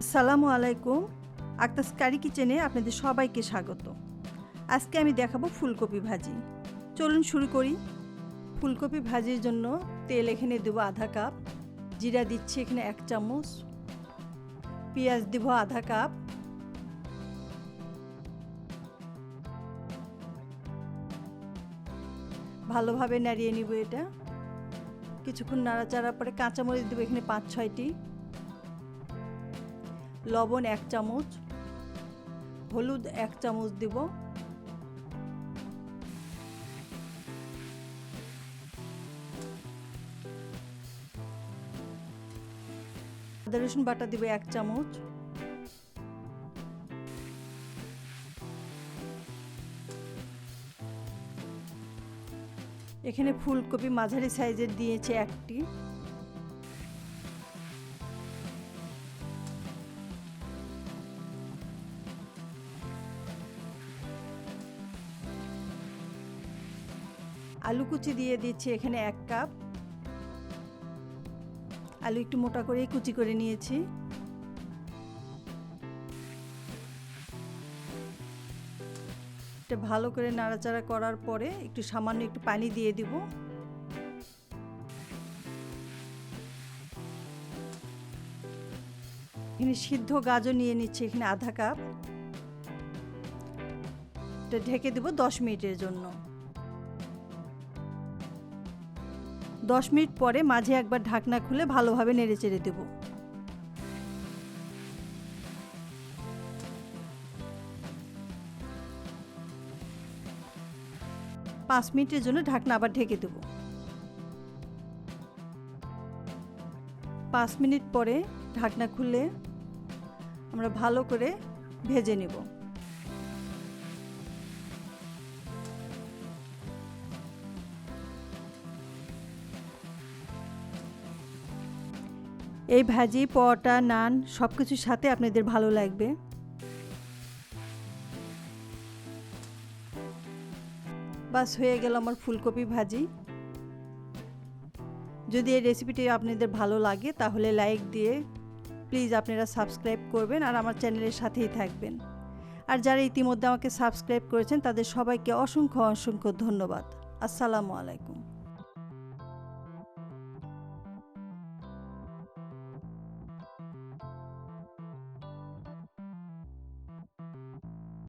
আসসালামু আলাইকুম। আক্তার্স কিচেনে আপনাদের সবাইকে স্বাগত। আজকে আমি দেখাবো ফুলকপি ভাজি। চলুন শুরু করি। ফুলকপি ভাজির জন্য তেল এখানে দেবো আধা কাপ, জিরা দিচ্ছি এখানে 1 চামচ, পেঁয়াজ দেবো আধা কাপ, ভালোভাবে নাড়িয়ে নিব। এটা কিছুক্ষণ নাড়াচাড়ার পরে কাঁচামরিচ দেবো এখানে 5-6টি, লবণ 1 চামচ, হলুদ 1 চামচ দেব, আদা রসুন বাটা দেব 1 চামচ, এখানে ফুলকপি মাঝারি সাইজের দিয়েছে 1টি, আলু কুচি দিয়ে দিচ্ছি এখানে 1 কাপ। আলু একটু মোটা করে কুচি করে নিয়েছি। এটা ভালো করে নাড়াচাড়া করার পরে একটু সামান্য একটু পানি দিয়ে দিব। এখানে সিদ্ধ গাজর নিয়ে নিচ্ছি এখানে আধা কাপ। এটা ঢেকে দেব 10 মিনিটের জন্য। 10 মিনিট পরে মাঝে একবার ঢাকনা খুলে ভালোভাবে নেড়েচেড়ে দেব। পাঁচ মিনিটের জন্য ঢাকনা আবার ঢেকে দেব। 5 মিনিট পরে ঢাকনা খুলে আমরা ভালো করে ভেজে নেব। এই ভাজি, পরোটা, নান সব কিছুর সাথে আপনাদের ভালো লাগবে। বাস হয়ে গেল আমার ফুলকপি ভাজি। যদি এই রেসিপিটি আপনাদের ভালো লাগে তাহলে লাইক দিয়ে প্লিজ আপনারা সাবস্ক্রাইব করবেন আর আমার চ্যানেলের সাথেই থাকবেন। আর যারা ইতিমধ্যে আমাকে সাবস্ক্রাইব করেছেন তাদের সবাইকে অসংখ্য অসংখ্য ধন্যবাদ। আসসালামু আলাইকুম।